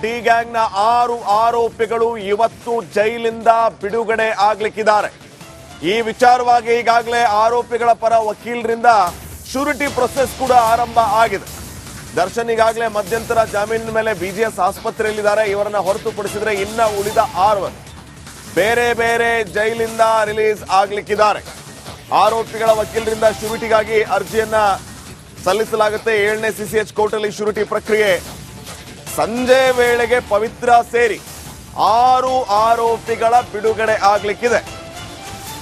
D ಗ್ಯಾಂಗ್ನ 6 ಆರೋಪಿಗಳು ಇವತ್ತು ಜೈಲಿಂದ ಬಿಡುಗಡೆ ಆಗ್ಲಿಕ್ಕಿದ್ದಾರೆ. ಈ ವಿಚಾರವಾಗಿ ಈಗಾಗಲೇ ಆರೋಪಿಗಳ ಪರ ವಕೀಲರಿಂದ ಶ್ಯೂರಿಟಿ ಪ್ರೊಸೆಸ್ ಕೂಡ ಆರಂಭ ಆಗಿದೆ. ದರ್ಶನ್ ಈಗಾಗಲೇ ಮಧ್ಯಂತರ ಜಾಮೀನಿನ ಮೇಲೆ ಬಿಜಿಎಸ್ ಆಸ್ಪತ್ರೆಯಲ್ಲಿದ್ದಾರೆ. ಇವರನ್ನ ಹೊರತುಪಡಿಸಿದ್ರೆ ಇನ್ನ ಉಳಿದ 6 ಬೇರೆ ಬೇರೆ ಜೈಲಿಂದ ರಿಲೀಸ್ ಆಗ್ಲಿಕ್ಕಿದ್ದಾರೆ. ಆರೋಪಿಗಳ ವಕೀಲರಿಂದ ಶ್ಯೂರಿಟಿಗಾಗಿ ಅರ್ಜಿಯನ್ನ ಸಲ್ಲಿಸಲಾಗುತ್ತೆ. 7ನೇ ಸಿಸಿಎಚ್ ಕೋರ್ಟ್ ಅಲ್ಲಿ ಶ್ಯೂರಿಟಿ ಪ್ರಕ್ರಿಯೆ ಸಂಜೆ ವೇಳೆಗೆ ಪವಿತ್ರ ಸೇರಿ 6 ಆರೋಪಿಗಳ ಬಿಡುಗಡೆ ಆಗ್ಲಿಕ್ಕಿದೆ.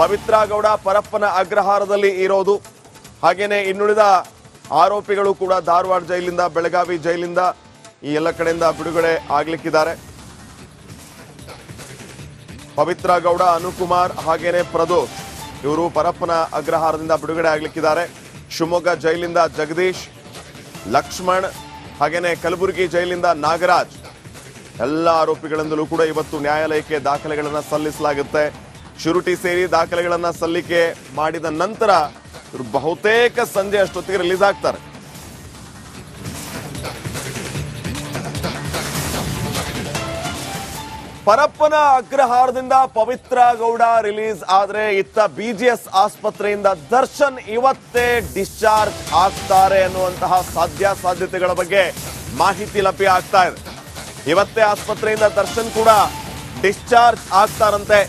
ಪವಿತ್ರ ಗೌಡ ಪರಪ್ಪನ ಅಗ್ರಹಾರದಲ್ಲಿ ಇರೋದು, ಹಾಗೇನೆ ಇನ್ನುಳಿದ ಆರೋಪಿಗಳು ಕೂಡ ಧಾರವಾಡ ಜೈಲಿಂದ, ಬೆಳಗಾವಿ ಜೈಲಿಂದ, ಈ ಎಲ್ಲ ಕಡೆಯಿಂದ ಬಿಡುಗಡೆ ಆಗ್ಲಿಕ್ಕಿದ್ದಾರೆ. ಪವಿತ್ರ ಗೌಡ, ಅನುಕುಮಾರ್ ಹಾಗೇನೆ ಪ್ರದೋಷ್ ಇವರು ಪರಪ್ಪನ ಅಗ್ರಹಾರದಿಂದ ಬಿಡುಗಡೆ ಆಗ್ಲಿಕ್ಕಿದ್ದಾರೆ. ಶಿವಮೊಗ್ಗ ಜೈಲಿಂದ ಜಗದೀಶ್, ಲಕ್ಷ್ಮಣ್ ಹಾಗೇನೆ ಕಲಬುರಗಿ ಜೈಲಿಂದ ನಾಗರಾಜ್ ಎಲ್ಲ ಆರೋಪಿಗಳಿಂದಲೂ ಕೂಡ ಇವತ್ತು ನ್ಯಾಯಾಲಯಕ್ಕೆ ದಾಖಲೆಗಳನ್ನು ಸಲ್ಲಿಸಲಾಗುತ್ತೆ. ಶ್ಯೂರಿಟಿ ಸೇರಿ ದಾಖಲೆಗಳನ್ನ ಸಲ್ಲಿಕೆ ಮಾಡಿದ ನಂತರ ಇವರು ಬಹುತೇಕ ಸಂಜೆ ಅಷ್ಟೊತ್ತಿಗೆ ರಿಲೀಸ್ ಆಗ್ತಾರೆ. ಪರಪ್ಪನ ಅಗ್ರಹಾರದಿಂದ ಪವಿತ್ರ ಗೌಡ ರಿಲೀಸ್ ಆದ್ರೆ ಇತ್ತ ಬಿಜಿಎಸ್ ಆಸ್ಪತ್ರೆಯಿಂದ ದರ್ಶನ್ ಇವತ್ತೇ ಡಿಸ್ಚಾರ್ಜ್ ಆಗ್ತಾರೆ ಅನ್ನುವಂತಹ ಸಾಧ್ಯತೆಗಳ ಬಗ್ಗೆ ಮಾಹಿತಿ ಲಭ್ಯ ಆಗ್ತಾ ಇದೆ. ಇವತ್ತೇ ಆಸ್ಪತ್ರೆಯಿಂದ ದರ್ಶನ್ ಕೂಡ ಡಿಸ್ಚಾರ್ಜ್ ಆಗ್ತಾರಂತೆ.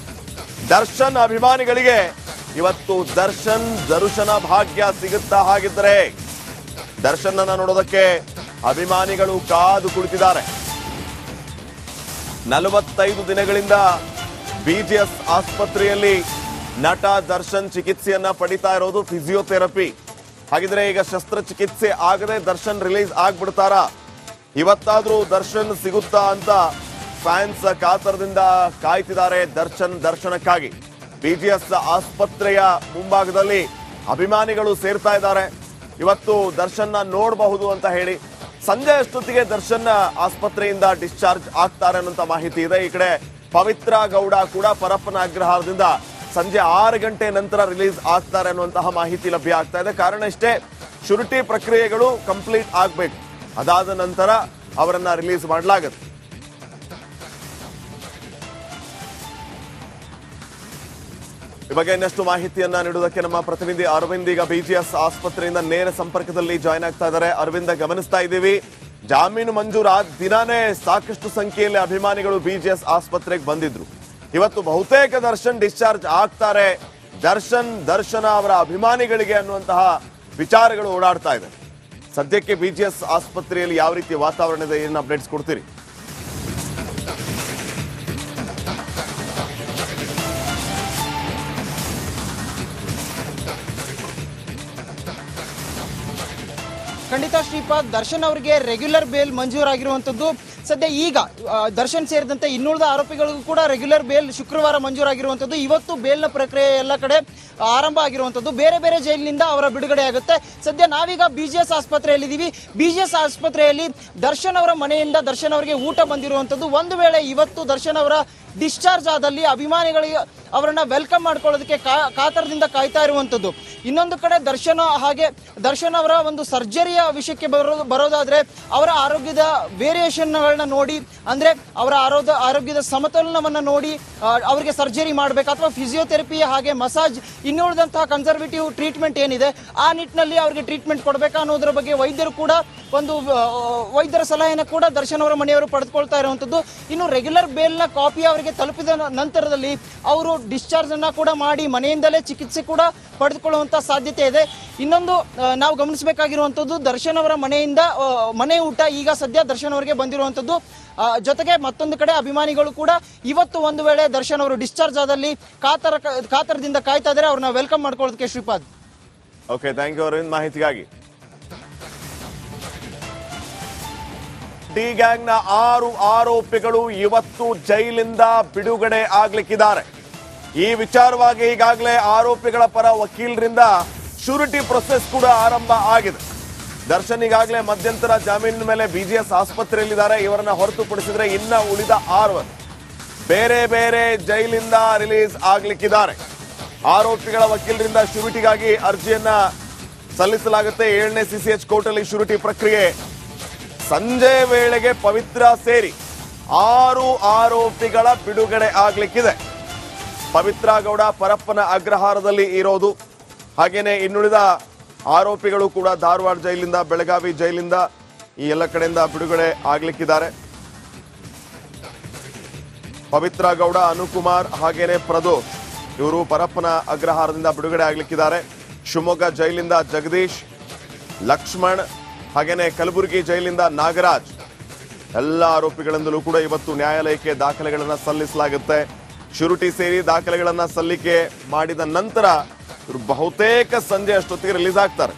ದರ್ಶನ್ ಅಭಿಮಾನಿಗಳಿಗೆ ಇವತ್ತು ದರ್ಶನ ಭಾಗ್ಯ ಸಿಗುತ್ತಾ ಹಾಗಿದ್ರೆ ದರ್ಶನ್ ಅನ್ನ ನೋಡೋದಕ್ಕೆ ಅಭಿಮಾನಿಗಳು ಕಾದು ಕುಳಿತಿದ್ದಾರೆ. 45 ದಿನಗಳಿಂದ ಬಿಜಿಎಸ್ ಆಸ್ಪತ್ರೆಯಲ್ಲಿ ನಟ ದರ್ಶನ್ ಚಿಕಿತ್ಸೆಯನ್ನ ಪಡಿತಾ ಇರೋದು, ಫಿಸಿಯೋಥೆರಪಿ. ಹಾಗಿದ್ರೆ ಈಗ ಶಸ್ತ್ರಚಿಕಿತ್ಸೆ ಆಗದೆ ದರ್ಶನ್ ರಿಲೀಸ್ ಆಗ್ಬಿಡ್ತಾರ? ಇವತ್ತಾದ್ರೂ ದರ್ಶನ್ ಸಿಗುತ್ತಾ ಅಂತ ಫ್ಯಾನ್ಸ್ ಕಾತರದಿಂದ ಕಾಯ್ತಿದ್ದಾರೆ ದರ್ಶನಕ್ಕಾಗಿ. ಬಿಜಿಎಸ್ ಆಸ್ಪತ್ರೆಯ ಮುಂಭಾಗದಲ್ಲಿ ಅಭಿಮಾನಿಗಳು ಸೇರ್ತಾ ಇದ್ದಾರೆ. ಇವತ್ತು ದರ್ಶನ್ನ ನೋಡಬಹುದು ಅಂತ ಹೇಳಿ ಸಂಜೆ ಅಷ್ಟೊತ್ತಿಗೆ ದರ್ಶನ್ ಆಸ್ಪತ್ರೆಯಿಂದ ಡಿಸ್ಚಾರ್ಜ್ ಆಗ್ತಾರೆ ಅನ್ನೋಂಥ ಮಾಹಿತಿ ಇದೆ. ಈ ಕಡೆ ಪವಿತ್ರ ಗೌಡ ಕೂಡ ಪರಪ್ಪನ ಅಗ್ರಹಾರದಿಂದ ಸಂಜೆ 6 ಗಂಟೆ ನಂತರ ರಿಲೀಸ್ ಆಗ್ತಾರೆ ಅನ್ನುವಂತಹ ಮಾಹಿತಿ ಲಭ್ಯ ಆಗ್ತಾ ಇದೆ. ಕಾರಣ ಇಷ್ಟೇ, ಶ್ಯೂರಿಟಿ ಪ್ರಕ್ರಿಯೆಗಳು ಕಂಪ್ಲೀಟ್ ಆಗ್ಬೇಕು, ಅದಾದ ನಂತರ ಅವರನ್ನ ರಿಲೀಸ್ ಮಾಡಲಾಗುತ್ತೆ. ಈ ಬಗ್ಗೆ ಇನ್ನಷ್ಟು ಮಾಹಿತಿಯನ್ನ ನೀಡುವುದಕ್ಕೆ ನಮ್ಮ ಪ್ರತಿನಿಧಿ ಅರವಿಂದ್ ಈಗ ಬಿಜಿಎಸ್ ಆಸ್ಪತ್ರೆಯಿಂದ ನೇರ ಸಂಪರ್ಕದಲ್ಲಿ ಜಾಯ್ನ್ ಆಗ್ತಾ ಇದ್ದಾರೆ. ಅರವಿಂದ, ಗಮನಿಸ್ತಾ ಇದ್ದೀವಿ, ಜಾಮೀನು ಮಂಜೂರಾದ ದಿನಾನೇ ಸಾಕಷ್ಟು ಸಂಖ್ಯೆಯಲ್ಲಿ ಅಭಿಮಾನಿಗಳು ಬಿಜಿಎಸ್ ಆಸ್ಪತ್ರೆಗೆ ಬಂದಿದ್ರು. ಇವತ್ತು ಬಹುತೇಕ ದರ್ಶನ್ ಡಿಸ್ಚಾರ್ಜ್ ಆಗ್ತಾರೆ, ದರ್ಶನ ಅವರ ಅಭಿಮಾನಿಗಳಿಗೆ ಅನ್ನುವಂತಹ ವಿಚಾರಗಳು ಓಡಾಡ್ತಾ ಇದೆ. ಸದ್ಯಕ್ಕೆ ಬಿಜಿಎಸ್ ಆಸ್ಪತ್ರೆಯಲ್ಲಿ ಯಾವ ರೀತಿ ವಾತಾವರಣ ಇದೆ, ಏನು ಅಪ್ಡೇಟ್ಸ್ ಕೊಡ್ತೀರಿ? ಖಂಡಿತ ಶ್ರೀಪಾದ್, ದರ್ಶನ್ ಅವರಿಗೆ ರೆಗ್ಯುಲರ್ ಬೇಲ್ ಮಂಜೂರಾಗಿರುವಂಥದ್ದು. ಸದ್ಯ ಈಗ ದರ್ಶನ್ ಸೇರಿದಂತೆ ಇನ್ನುಳಿದ ಆರೋಪಿಗಳಿಗೂ ಕೂಡ ರೆಗ್ಯುಲರ್ ಬೇಲ್ ಶುಕ್ರವಾರ ಮಂಜೂರಾಗಿರುವಂಥದ್ದು. ಇವತ್ತು ಬೇಲ್ನ ಪ್ರಕ್ರಿಯೆ ಎಲ್ಲ ಕಡೆ ಆರಂಭ ಆಗಿರುವಂಥದ್ದು. ಬೇರೆ ಬೇರೆ ಜೈಲಿನಿಂದ ಅವರ ಬಿಡುಗಡೆ ಆಗುತ್ತೆ. ಸದ್ಯ ನಾವೀಗ ಬಿಜಿಎಸ್ ಆಸ್ಪತ್ರೆಯಲ್ಲಿದ್ದೀವಿ. ಬಿಜಿಎಸ್ ಆಸ್ಪತ್ರೆಯಲ್ಲಿ ದರ್ಶನ್ ಅವರ ಮನೆಯಿಂದ ದರ್ಶನ್ ಅವರಿಗೆ ಊಟ ಬಂದಿರುವಂಥದ್ದು. ಒಂದು ವೇಳೆ ಇವತ್ತು ದರ್ಶನ್ ಅವರ ಡಿಸ್ಚಾರ್ಜ್ ಆದಲ್ಲಿ ಅಭಿಮಾನಿಗಳಿಗೆ ಅವರನ್ನ ವೆಲ್ಕಮ್ ಮಾಡ್ಕೊಳ್ಳೋದಕ್ಕೆ ಕಾತರದಿಂದ ಕಾಯ್ತಾ ಇರುವಂಥದ್ದು. ಇನ್ನೊಂದು ಕಡೆ ದರ್ಶನ್ ಅವರ ಒಂದು ಸರ್ಜರಿಯ ವಿಷಯಕ್ಕೆ ಬರೋದಾದ್ರೆ ಅವರ ಆರೋಗ್ಯದ ವೇರಿಯೇಷನ್ಗಳನ್ನ ನೋಡಿ, ಅಂದ್ರೆ ಅವರ ಆರೋಗ್ಯದ ಸಮತೋಲನವನ್ನ ನೋಡಿ ಅವರಿಗೆ ಸರ್ಜರಿ ಮಾಡಬೇಕು ಅಥವಾ ಫಿಸಿಯೋಥೆರಪಿ ಹಾಗೆ ಮಸಾಜ್ ಇನ್ನುಳಿದಂತಹ ಕನ್ಸರ್ವೇಟಿವ್ ಟ್ರೀಟ್ಮೆಂಟ್ ಏನಿದೆ ಆ ನಿಟ್ಟಿನಲ್ಲಿ ಅವರಿಗೆ ಟ್ರೀಟ್ಮೆಂಟ್ ಕೊಡಬೇಕಾ ಅನ್ನೋದ್ರ ಬಗ್ಗೆ ವೈದ್ಯರು ಕೂಡ ವೈದ್ಯರ ಸಲಹೆಯನ್ನು ಕೂಡ ದರ್ಶನ್ ಅವರ ಮನೆಯವರು ಪಡೆದುಕೊಳ್ತಾ ಇರುವಂಥದ್ದು. ಇನ್ನು ರೆಗ್ಯುಲರ್ ಬೇಲ್ನ ಕಾಪಿ ಅವರಿಗೆ ತಲುಪಿದ ನಂತರದಲ್ಲಿ ಅವರು ಡಿಸ್ಚಾರ್ಜ್ ಅನ್ನ ಕೂಡ ಮಾಡಿ ಮನೆಯಿಂದಲೇ ಚಿಕಿತ್ಸೆ ಕೂಡ ಪಡೆದುಕೊಳ್ಳುವಂತ ಸಾಧ್ಯತೆ ಇದೆ. ಇನ್ನೊಂದು ನಾವು ಗಮನಿಸಬೇಕಾಗಿರುವಂಥದ್ದು, ದರ್ಶನ್ ಅವರ ಮನೆಯಿಂದ ಮನೆ ಊಟ ಈಗ ಸದ್ಯ ದರ್ಶನ್ ಅವರಿಗೆ ಬಂದಿರುವಂಥದ್ದು. ಜೊತೆಗೆ ಮತ್ತೊಂದು ಕಡೆ ಅಭಿಮಾನಿಗಳು ಕೂಡ ಇವತ್ತು ಒಂದು ವೇಳೆ ದರ್ಶನ್ ಅವರು ಡಿಸ್ಚಾರ್ಜ್ ಆದಲ್ಲಿ ಕಾತರದಿಂದ ಕಾಯ್ತಾ ಇದ್ದಾರೆ ಅವ್ರನ್ನ ವೆಲ್ಕಮ್ ಮಾಡ್ಕೊಳ್ಳೋದಕ್ಕೆ. Shripad, okay, thank you Arvind ಮಾಹಿತಿಗಾಗಿ. ಡಿ ಗ್ಯಾಂಗ್ನ 6 ಆರೋಪಿಗಳು ಇವತ್ತು ಜೈಲಿಂದ ಬಿಡುಗಡೆ ಆಗ್ಲಿಕ್ಕಿದ್ದಾರೆ. ಈ ವಿಚಾರವಾಗಿ ಈಗಾಗಲೇ ಆರೋಪಿಗಳ ಪರ ವಕೀಲರಿಂದ ಶ್ಯೂರಿಟಿ ಪ್ರೊಸೆಸ್ ಕೂಡ ಆರಂಭ ಆಗಿದೆ. ದರ್ಶನ್ ಈಗಾಗಲೇ ಮಧ್ಯಂತರ ಜಾಮೀನಿನ ಮೇಲೆ ಬಿಜಿಎಸ್ ಆಸ್ಪತ್ರೆಯಲ್ಲಿದ್ದಾರೆ. ಇವರನ್ನ ಹೊರತುಪಡಿಸಿದ್ರೆ ಇನ್ನ ಉಳಿದ 6 ಬೇರೆ ಬೇರೆ ಜೈಲಿಂದ ರಿಲೀಸ್ ಆಗ್ಲಿಕ್ಕಿದ್ದಾರೆ. ಆರೋಪಿಗಳ ವಕೀಲರಿಂದ ಶ್ಯೂರಿಟಿಗಾಗಿ ಅರ್ಜಿಯನ್ನ ಸಲ್ಲಿಸಲಾಗುತ್ತೆ. 7ನೇ ಸಿಸಿಎಚ್ ಕೋರ್ಟ್ ಅಲ್ಲಿ ಶ್ಯೂರಿಟಿ ಪ್ರಕ್ರಿಯೆ ಸಂಜೆ ವೇಳೆಗೆ ಪವಿತ್ರ ಸೇರಿ 6 ಆರೋಪಿಗಳ ಬಿಡುಗಡೆ ಆಗ್ಲಿಕ್ಕಿದೆ. ಪವಿತ್ರ ಗೌಡ ಪರಪ್ಪನ ಅಗ್ರಹಾರದಲ್ಲಿ ಇರೋದು, ಹಾಗೇನೆ ಇನ್ನುಳಿದ ಆರೋಪಿಗಳು ಕೂಡ ಧಾರವಾಡ ಜೈಲಿಂದ, ಬೆಳಗಾವಿ ಜೈಲಿಂದ, ಈ ಎಲ್ಲ ಕಡೆಯಿಂದ ಬಿಡುಗಡೆ ಆಗ್ಲಿಕ್ಕಿದ್ದಾರೆ. ಪವಿತ್ರ ಗೌಡ, ಅನುಕುಮಾರ್ ಹಾಗೇನೆ ಪ್ರದೋಷ್ ಇವರು ಪರಪ್ಪನ ಅಗ್ರಹಾರದಿಂದ ಬಿಡುಗಡೆ ಆಗ್ಲಿಕ್ಕಿದ್ದಾರೆ. ಶಿವಮೊಗ್ಗ ಜೈಲಿಂದ ಜಗದೀಶ್, ಲಕ್ಷ್ಮಣ್ ಹಾಗೇನೆ ಕಲಬುರಗಿ ಜೈಲಿಂದ ನಾಗರಾಜ್ ಎಲ್ಲ ಆರೋಪಿಗಳಿಂದಲೂ ಕೂಡ ಇವತ್ತು ನ್ಯಾಯಾಲಯಕ್ಕೆ ದಾಖಲೆಗಳನ್ನು ಸಲ್ಲಿಸಲಾಗುತ್ತೆ. ಶ್ಯೂರಿಟಿ ಸೇರಿ ದಾಖಲೆಗಳನ್ನ ಸಲ್ಲಿಕೆ ಮಾಡಿದ ನಂತರ ಇವರು ಬಹುತೇಕ ಸಂಜೆ ಅಷ್ಟೊತ್ತಿಗೆ ರಿಲೀಸ್ ಆಗ್ತಾರೆ.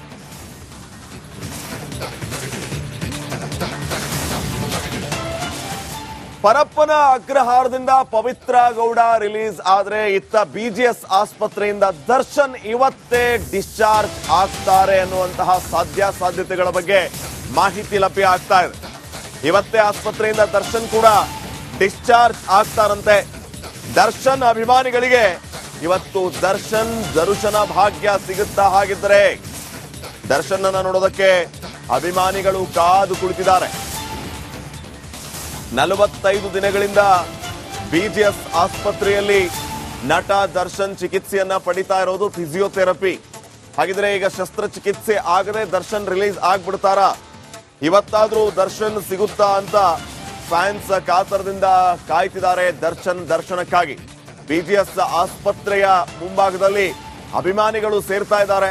ಪರಪ್ಪನ ಅಗ್ರಹಾರದಿಂದ ಪವಿತ್ರ ಗೌಡ ರಿಲೀಸ್ ಆದ್ರೆ ಇತ್ತ ಬಿಜಿಎಸ್ ಆಸ್ಪತ್ರೆಯಿಂದ ದರ್ಶನ್ ಇವತ್ತೇ ಡಿಸ್ಚಾರ್ಜ್ ಆಗ್ತಾರೆ ಅನ್ನುವಂತಹ ಸಾಧ್ಯತೆಗಳ ಬಗ್ಗೆ ಮಾಹಿತಿ ಲಭ್ಯ ಆಗ್ತಾ ಇದೆ. ಇವತ್ತೇ ಆಸ್ಪತ್ರೆಯಿಂದ ದರ್ಶನ್ ಕೂಡ ಡಿಸ್ಚಾರ್ಜ್ ಆಗ್ತಾರಂತೆ. ದರ್ಶನ್ ಅಭಿಮಾನಿಗಳಿಗೆ ಇವತ್ತು ದರ್ಶನ ಭಾಗ್ಯ ಸಿಗುತ್ತಾ ಹಾಗಿದ್ರೆ ದರ್ಶನ್ ಅನ್ನ ನೋಡೋದಕ್ಕೆ ಅಭಿಮಾನಿಗಳು ಕಾದು ಕುಳಿತಿದ್ದಾರೆ. 45 ದಿನಗಳಿಂದ ಬಿಜಿಎಸ್ ಆಸ್ಪತ್ರೆಯಲ್ಲಿ ನಟ ದರ್ಶನ್ ಚಿಕಿತ್ಸೆಯನ್ನ ಪಡಿತಾ ಇರೋದು, ಫಿಸಿಯೋಥೆರಪಿ. ಹಾಗಿದ್ರೆ ಈಗ ಶಸ್ತ್ರಚಿಕಿತ್ಸೆ ಆಗದೆ ದರ್ಶನ್ ರಿಲೀಸ್ ಆಗ್ಬಿಡ್ತಾರಾ? ಇವತ್ತಾದ್ರೂ ದರ್ಶನ್ ಸಿಗುತ್ತಾ ಅಂತ ಫ್ಯಾನ್ಸ್ ಕಾತರದಿಂದ ಕಾಯ್ತಿದ್ದಾರೆ ದರ್ಶನಕ್ಕಾಗಿ. ಬಿಜಿಎಸ್ ಆಸ್ಪತ್ರೆಯ ಮುಂಭಾಗದಲ್ಲಿ ಅಭಿಮಾನಿಗಳು ಸೇರ್ತಾ ಇದ್ದಾರೆ.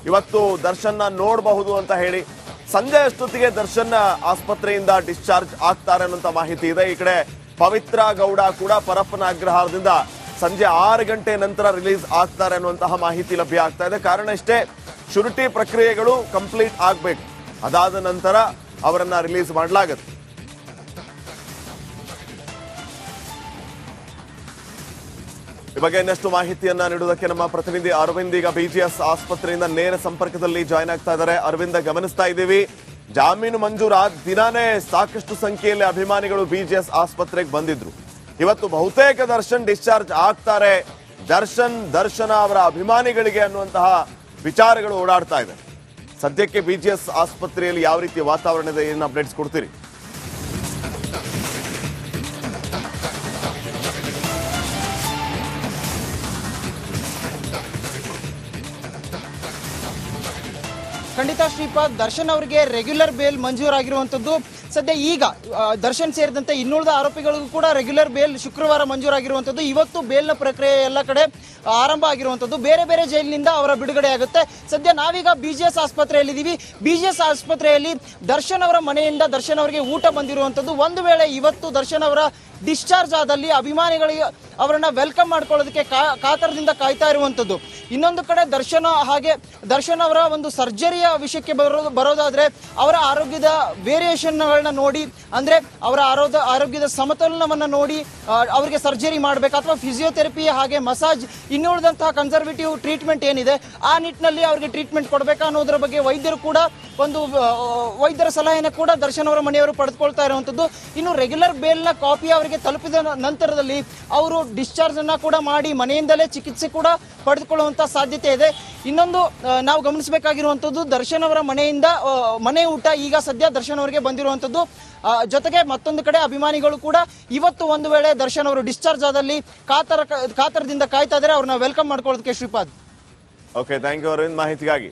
ಇವತ್ತು ದರ್ಶನ್ನ ನೋಡಬಹುದು ಅಂತ ಹೇಳಿ ಸಂಜೆ ಅಷ್ಟೊತ್ತಿಗೆ ದರ್ಶನ್ ಆಸ್ಪತ್ರೆಯಿಂದ ಡಿಸ್ಚಾರ್ಜ್ ಆಗ್ತಾರೆ ಅನ್ನುವಂತ ಮಾಹಿತಿ ಇದೆ. ಈ ಕಡೆ ಪವಿತ್ರ ಗೌಡ ಕೂಡ ಪರಪ್ಪನ ಅಗ್ರಹಾರದಿಂದ ಸಂಜೆ 6 ಗಂಟೆ ನಂತರ ರಿಲೀಸ್ ಆಗ್ತಾರೆ ಅನ್ನುವಂತಹ ಮಾಹಿತಿ ಲಭ್ಯ ಆಗ್ತಾ ಇದೆ. ಕಾರಣ ಇಷ್ಟೇ, ಶ್ಯೂರಿಟಿ ಪ್ರಕ್ರಿಯೆಗಳು ಕಂಪ್ಲೀಟ್ ಆಗ್ಬೇಕು, ಅದಾದ ನಂತರ ಅವರನ್ನ ರಿಲೀಸ್ ಮಾಡಲಾಗುತ್ತೆ. ಈ ಬಗ್ಗೆ ಇನ್ನಷ್ಟು ಮಾಹಿತಿಯನ್ನ ನೀಡುವುದಕ್ಕೆ ನಮ್ಮ ಪ್ರತಿನಿಧಿ ಅರವಿಂದ್ ಈಗ ಬಿಜಿಎಸ್ ಆಸ್ಪತ್ರೆಯಿಂದ ನೇರ ಸಂಪರ್ಕದಲ್ಲಿ ಜಾಯ್ನ್ ಆಗ್ತಾ ಇದ್ದಾರೆ. ಅರವಿಂದ, ಗಮನಿಸ್ತಾ ಇದ್ದೀವಿ ಜಾಮೀನು ಮಂಜೂರಾದ ದಿನಾನೇ ಸಾಕಷ್ಟು ಸಂಖ್ಯೆಯಲ್ಲಿ ಅಭಿಮಾನಿಗಳು ಬಿಜಿಎಸ್ ಆಸ್ಪತ್ರೆಗೆ ಬಂದಿದ್ರು. ಇವತ್ತು ಬಹುತೇಕ ದರ್ಶನ್ ಡಿಸ್ಚಾರ್ಜ್ ಆಗ್ತಾರೆ, ದರ್ಶನ ಅವರ ಅಭಿಮಾನಿಗಳಿಗೆ ಅನ್ನುವಂತಹ ವಿಚಾರಗಳು ಓಡಾಡ್ತಾ ಇದೆ. ಸದ್ಯಕ್ಕೆ ಬಿಜಿಎಸ್ ಆಸ್ಪತ್ರೆಯಲ್ಲಿ ಯಾವ ರೀತಿಯ ವಾತಾವರಣ ಇದೆ, ಏನು ಅಪ್ಡೇಟ್ಸ್ ಕೊಡ್ತೀರಿ? ಖಂಡಿತ ಶ್ರೀಪಾದ್, ದರ್ಶನ್ ಅವರಿಗೆ ರೆಗ್ಯುಲರ್ ಬೇಲ್ ಮಂಜೂರಾಗಿರುವಂಥದ್ದು. ಸದ್ಯ ಈಗ ದರ್ಶನ್ ಸೇರಿದಂತೆ ಇನ್ನುಳಿದ ಆರೋಪಿಗಳಿಗೂ ಕೂಡ ರೆಗ್ಯುಲರ್ ಬೇಲ್ ಶುಕ್ರವಾರ ಮಂಜೂರಾಗಿರುವಂಥದ್ದು. ಇವತ್ತು ಬೇಲ್ನ ಪ್ರಕ್ರಿಯೆ ಎಲ್ಲ ಕಡೆ ಆರಂಭ ಆಗಿರುವಂಥದ್ದು. ಬೇರೆ ಬೇರೆ ಜೈಲಿನಿಂದ ಅವರ ಬಿಡುಗಡೆ ಆಗುತ್ತೆ. ಸದ್ಯ ನಾವೀಗ ಬಿಜಿಎಸ್ ಆಸ್ಪತ್ರೆಯಲ್ಲಿದ್ದೀವಿ. ಬಿಜಿಎಸ್ ಆಸ್ಪತ್ರೆಯಲ್ಲಿ ದರ್ಶನ್ ಅವರ ಮನೆಯಿಂದ ದರ್ಶನ್ ಅವರಿಗೆ ಊಟ ಬಂದಿರುವಂಥದ್ದು. ಒಂದು ವೇಳೆ ಇವತ್ತು ದರ್ಶನ್ ಅವರ ಡಿಸ್ಚಾರ್ಜ್ ಆದಲ್ಲಿ ಅಭಿಮಾನಿಗಳಿಗೆ ಅವರನ್ನ ವೆಲ್ಕಮ್ ಮಾಡ್ಕೊಳ್ಳೋದಕ್ಕೆ ಕಾತರದಿಂದ ಕಾಯ್ತಾ ಇರುವಂಥದ್ದು. ಇನ್ನೊಂದು ಕಡೆ ದರ್ಶನ್ ಅವರ ಒಂದು ಸರ್ಜರಿಯ ವಿಷಯಕ್ಕೆ ಬರೋದಾದ್ರೆ ಅವರ ಆರೋಗ್ಯದ ವೇರಿಯೇಷನ್ಗಳನ್ನ ನೋಡಿ, ಅಂದ್ರೆ ಅವರ ಆರೋಗ್ಯದ ಸಮತೋಲನವನ್ನ ನೋಡಿ ಅವರಿಗೆ ಸರ್ಜರಿ ಮಾಡಬೇಕಾ ಅಥವಾ ಫಿಸಿಯೋಥೆರಪಿ ಹಾಗೆ ಮಸಾಜ್ ಇನ್ನುಳಿದಂತಹ ಕನ್ಸರ್ವೇಟಿವ್ ಟ್ರೀಟ್ಮೆಂಟ್ ಏನಿದೆ ಆ ನಿಟ್ಟಿನಲ್ಲಿ ಅವರಿಗೆ ಟ್ರೀಟ್ಮೆಂಟ್ ಕೊಡಬೇಕಾ ಅನ್ನೋದ್ರ ಬಗ್ಗೆ ವೈದ್ಯರು ಕೂಡ ವೈದ್ಯರ ಸಲಹೆಯನ್ನು ಕೂಡ ದರ್ಶನ್ ಅವರ ಮನೆಯವರು ಪಡೆದುಕೊಳ್ತಾ ಇರುವಂಥದ್ದು. ಇನ್ನು ರೆಗ್ಯುಲರ್ ಬೇಲ್ನ ಕಾಪಿ ಅವರಿಗೆ ತಲುಪಿದ ನಂತರದಲ್ಲಿ ಅವರು ಡಿಸ್ಚಾರ್ಜ್ ಅನ್ನ ಕೂಡ ಮಾಡಿ ಮನೆಯಿಂದಲೇ ಚಿಕಿತ್ಸೆ ಕೂಡ ಪಡೆದುಕೊಳ್ಳುವಂತ ಸಾಧ್ಯತೆ ಇದೆ. ಇನ್ನೊಂದು ನಾವು ಗಮನಿಸಬೇಕಾಗಿರುವಂಥದ್ದು, ದರ್ಶನ್ ಅವರ ಮನೆಯಿಂದ ಮನೆ ಊಟ ಈಗ ಸದ್ಯ ದರ್ಶನ್ ಅವರಿಗೆ ಬಂದಿರುವಂಥದ್ದು. ಜೊತೆಗೆ ಮತ್ತೊಂದು ಕಡೆ ಅಭಿಮಾನಿಗಳು ಕೂಡ ಇವತ್ತು ಒಂದು ವೇಳೆ ದರ್ಶನ್ ಅವರು ಡಿಸ್ಚಾರ್ಜ್ ಆದಲ್ಲಿ ಕಾತರದಿಂದ ಕಾಯ್ತಾ ಇದ್ದಾರೆ, ಅವ್ರನ್ನ ವೆಲ್ಕಮ್ ಮಾಡ್ಕೊಳ್ಳೋದಕ್ಕೆ. Shripad, okay, thank you Arvind ಮಾಹಿತಿಗಾಗಿ.